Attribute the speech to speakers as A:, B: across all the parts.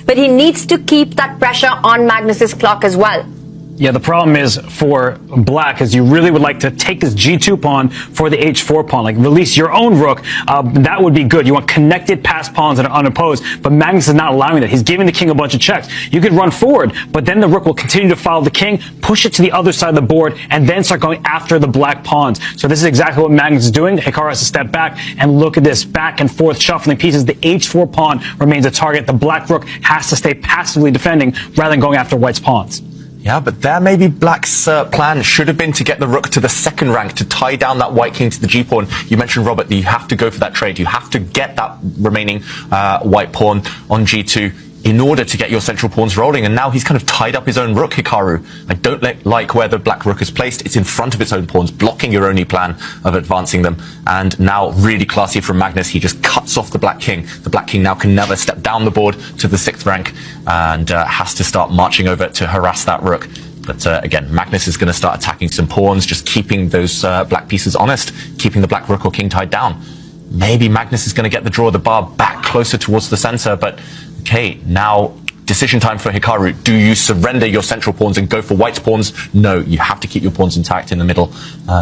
A: but he needs to keep that pressure on Magnus's clock as well.
B: Yeah, the problem is for black is you really would like to take this G2 pawn for the H4 pawn, like release your own rook. That would be good. You want connected passed pawns that are unopposed, but Magnus is not allowing that. He's giving the king a bunch of checks. You could run forward, but then the rook will continue to follow the king, push it to the other side of the board, and then start going after the black pawns. So this is exactly what Magnus is doing. Hikaru has to step back and look at this back and forth shuffling pieces. The H4 pawn remains a target. The black rook has to stay passively defending rather than going after white's pawns.
C: Yeah, but there maybe black's plan should have been to get the rook to the second rank, to tie down that white king to the g-pawn. You mentioned, Robert, that you have to go for that trade. You have to get that remaining white pawn on g2 in order to get your central pawns rolling. And now he's kind of tied up his own rook, Hikaru. I don't like where the black rook is placed. It's in front of its own pawns, blocking your only plan of advancing them. And now, really classy from Magnus, he just cuts off the black king. The black king now can never step down the board to the 6th rank and has to start marching over to harass that rook. But again, Magnus is going to start attacking some pawns, just keeping those black pieces honest, keeping the black rook or king tied down. Maybe Magnus is going to get the draw of the bar back closer towards the center, but okay, now decision time for Hikaru. Do you surrender your central pawns and go for white's pawns? No, you have to keep your pawns intact in the middle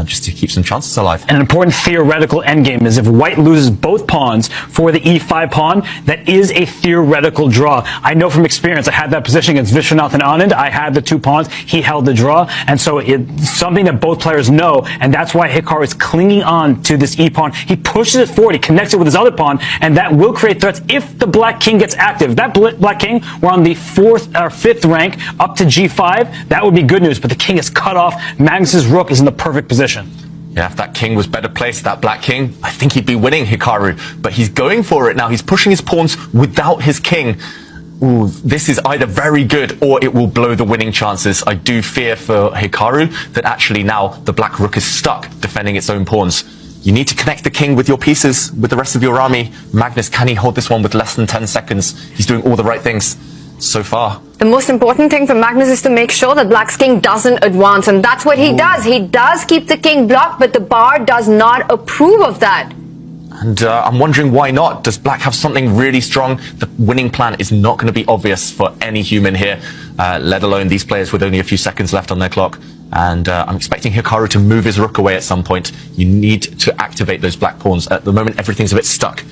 C: just to keep some chances alive. And
B: an important theoretical endgame is if white loses both pawns for the e5 pawn, that is a theoretical draw. I know from experience, I had that position against Vishwanath and Anand. I had the 2 pawns. He held the draw. And so it's something that both players know. And that's why Hikaru is clinging on to this e pawn. He pushes it forward. He connects it with his other pawn. And that will create threats if the black king gets active. If that black king were on the 4th or 5th rank up to g5, that would be good news. But the king is cut off. Magnus's rook is in the perfect position.
C: Yeah, if that king was better placed, that black king, I think he'd be winning, Hikaru. But he's going for it now. He's pushing his pawns without his king. Ooh, this is either very good or it will blow the winning chances. I do fear for Hikaru that actually now the black rook is stuck defending its own pawns. You need to connect the king with your pieces, with the rest of your army. Magnus, can he hold this one with less than 10 seconds? He's doing all the right things so far.
A: The most important thing for Magnus is to make sure that black's king doesn't advance, and that's what he does. He does keep the king blocked, but the bar does not approve of that.
C: And I'm wondering why not? Does black have something really strong? The winning plan is not going to be obvious for any human here, let alone these players with only a few seconds left on their clock. And I'm expecting Hikaru to move his rook away at some point. You need to activate those black pawns. At the moment, everything's a bit stuck.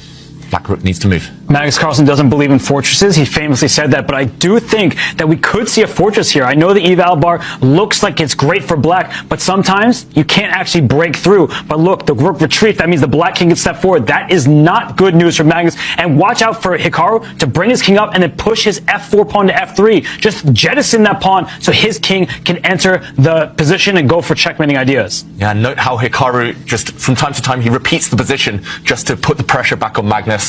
C: Black rook needs to move.
B: Magnus Carlsen doesn't believe in fortresses. He famously said that, but I do think that we could see a fortress here. I know the eval bar looks like it's great for black, but sometimes you can't actually break through. But look, the rook retreats. That means the black king can step forward. That is not good news for Magnus. And watch out for Hikaru to bring his king up and then push his f4 pawn to f3. Just jettison that pawn so his king can enter the position and go for checkmating ideas.
C: Yeah, note how Hikaru just from time to time he repeats the position just to put the pressure back on Magnus.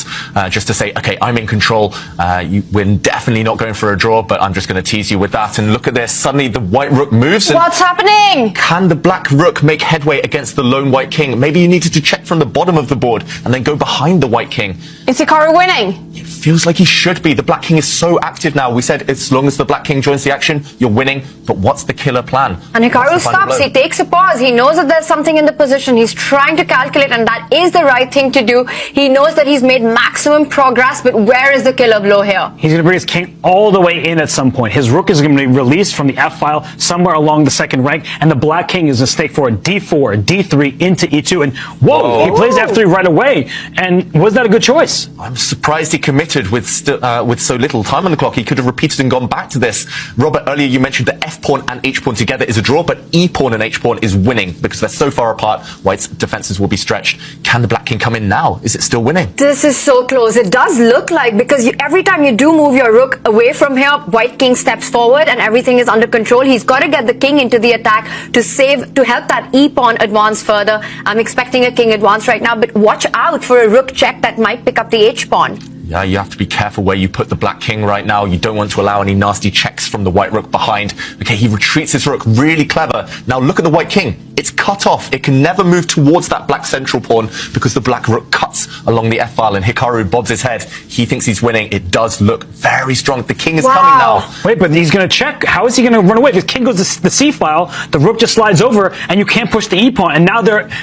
C: Just to say, okay, I'm in control. We're definitely not going for a draw, but I'm just going to tease you with that. And look at this. Suddenly the white rook moves. And
A: what's happening?
C: Can the black rook make headway against the lone white king? Maybe you needed to check from the bottom of the board and then go behind the white king.
A: Is Hikaru winning?
C: It feels like he should be. The black king is so active now. We said as long as the black king joins the action, you're winning. But what's the killer plan?
A: And Hikaru stops. He takes a pause. He knows that there's something in the position. He's trying to calculate, and that is the right thing to do. He knows that he's made maximum progress, but where is the killer blow here?
B: He's going to bring his king all the way in at some point. His rook is going to be released from the f file somewhere along the 2nd rank, and the black king is going to stake for a d4, d3 into e2, and whoa, he plays f3 right away. And was that a good choice?
C: I'm surprised he committed with so little time on the clock. He could have repeated and gone back to this. Robert, earlier you mentioned that f pawn and h pawn together is a draw, but e pawn and h pawn is winning because they're so far apart. White's defenses will be stretched. Can the black king come in now? Is it still winning?
A: This is so close. It does look like, because every time you do move your rook away from here, white king steps forward and everything is under control. He's got to get the king into the attack to help that e pawn advance further. I'm expecting a king advance right now, but watch out for a rook check that might pick up the h pawn.
C: Yeah, you have to be careful where you put the black king right now. You don't want to allow any nasty checks from the white rook behind. Okay, he retreats his rook. Really clever. Now look at the white king. It's cut off. It can never move towards that black central pawn because the black rook cuts along the f-file, and Hikaru bobs his head. He thinks he's winning. It does look very strong. The king is coming now.
B: Wait, but he's going to check. How is he going to run away? If the king goes to the c-file, the rook just slides over, and you can't push the e-pawn. And now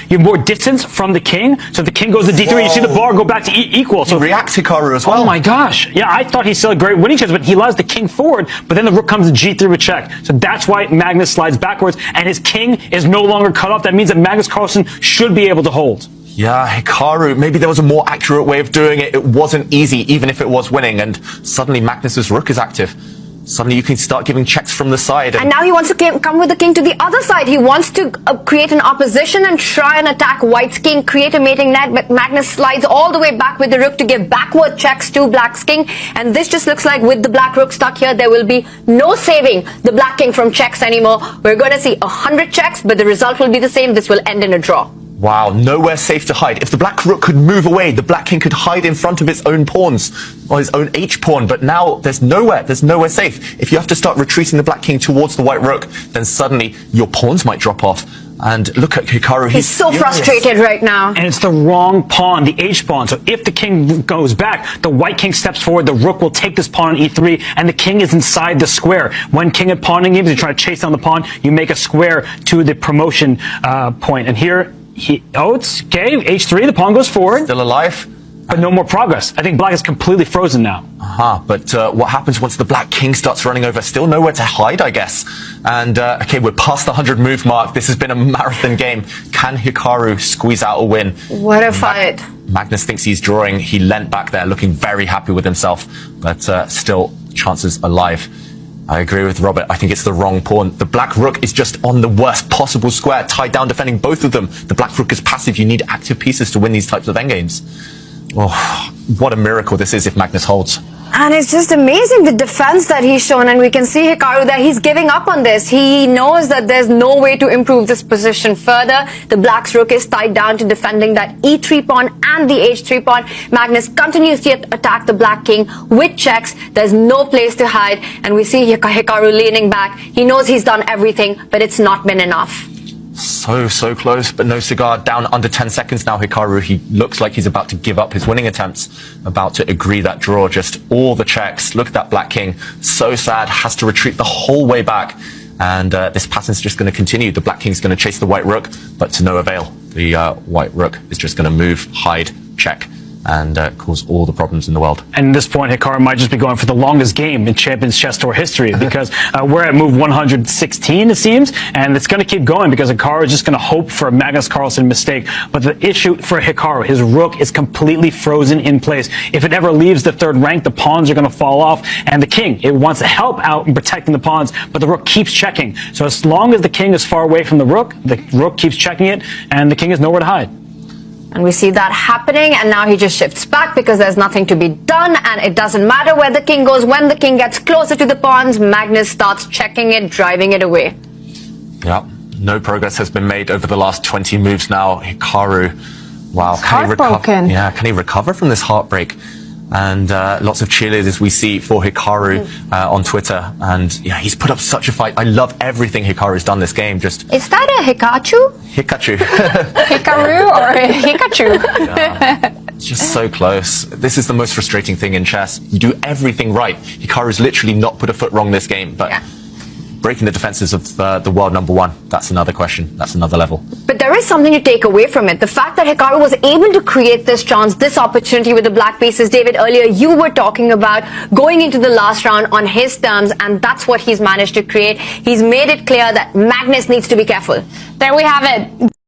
B: you're more distance from the king. So if the king goes to d3, you see the bar go back to equal. So
C: he reacts Hikaru as well.
B: Oh my gosh. Yeah, I thought he still had great winning chance, but he allows the king forward, but then the rook comes to g3 with check. So that's why Magnus slides backwards, and his king is no longer cut off. That means that Magnus Carlsen should be able to hold.
C: Yeah, Hikaru, maybe there was a more accurate way of doing it. It wasn't easy, even if it was winning, and suddenly Magnus's rook is active. Suddenly you can start giving checks from the side.
A: And now he wants to come with the king to the other side. He wants to create an opposition and try and attack white's king, create a mating net, but Magnus slides all the way back with the rook to give backward checks to black's king. And this just looks like with the black rook stuck here, there will be no saving the black king from checks anymore. We're going to see 100 checks, but the result will be the same. This will end in a draw.
C: Wow, nowhere safe to hide. If the black rook could move away, the black king could hide in front of its own pawns, or his own h-pawn, but now there's nowhere safe. If you have to start retreating the black king towards the white rook, then suddenly your pawns might drop off. And look at Hikaru.
A: He's so frustrated right now.
B: And it's the wrong pawn, the h-pawn. So if the king goes back, the white king steps forward, the rook will take this pawn on e3, and the king is inside the square. When king and pawning games, you try to chase down the pawn, you make a square to the promotion point. And here, it's okay, h3, the pawn goes forward.
C: Still alive.
B: But no more progress. I think black is completely frozen now.
C: But what happens once the black king starts running over? Still nowhere to hide, I guess. And, okay, we're past the 100 move mark. This has been a marathon game. Can Hikaru squeeze out a win?
A: What a fight.
C: Magnus thinks he's drawing. He leant back there looking very happy with himself. But still, chances alive. I agree with Robert. I think it's the wrong pawn. The black rook is just on the worst possible square, tied down defending both of them. The black rook is passive. You need active pieces to win these types of endgames. Oh, what a miracle this is if Magnus holds.
A: And it's just amazing the defense that he's shown, and we can see Hikaru that he's giving up on this. He knows that there's no way to improve this position further. The black's rook is tied down to defending that e3 pawn and the h3 pawn. Magnus continues to attack the black king with checks. There's no place to hide, and we see Hikaru leaning back. He knows he's done everything, but it's not been enough.
C: So close, but no cigar. Down under 10 seconds now, Hikaru. He looks like he's about to give up his winning attempts, about to agree that draw. Just all the checks. Look at that black king. So sad, has to retreat the whole way back. And this pattern's just going to continue. The black king's going to chase the white rook, but to no avail. The white rook is just going to move, hide, check, and cause all the problems in the world.
B: And at this point, Hikaru might just be going for the longest game in Champions Chess Tour history because we're at move 116, it seems, and it's going to keep going because Hikaru is just going to hope for a Magnus Carlsen mistake. But the issue for Hikaru, his rook is completely frozen in place. If it ever leaves the third rank, the pawns are going to fall off, and the king, it wants to help out in protecting the pawns, but the rook keeps checking. So as long as the king is far away from the rook keeps checking it, and the king has nowhere to hide.
A: And we see that happening, and now he just shifts back because there's nothing to be done, and it doesn't matter where the king goes. When the king gets closer to the pawns, Magnus starts checking it, driving it away.
C: Yeah, no progress has been made over the last 20 moves now. Hikaru, wow, can he recover? Yeah, can he recover from this heartbreak? And lots of cheerleaders we see for Hikaru on Twitter, and yeah, he's put up such a fight. I love everything Hikaru's done this game. Just
A: is that a Hikachu?
C: Hikachu.
A: Hikaru or a Hikachu?
C: Yeah. It's just so close. This is the most frustrating thing in chess. You do everything right. Hikaru's literally not put a foot wrong this game, but breaking the defenses of the world number one, that's another question. That's another level.
A: But there is something to take away from it. The fact that Hikaru was able to create this chance, this opportunity with the black pieces. David, earlier you were talking about going into the last round on his terms, and that's what he's managed to create. He's made it clear that Magnus needs to be careful.
D: There we have it.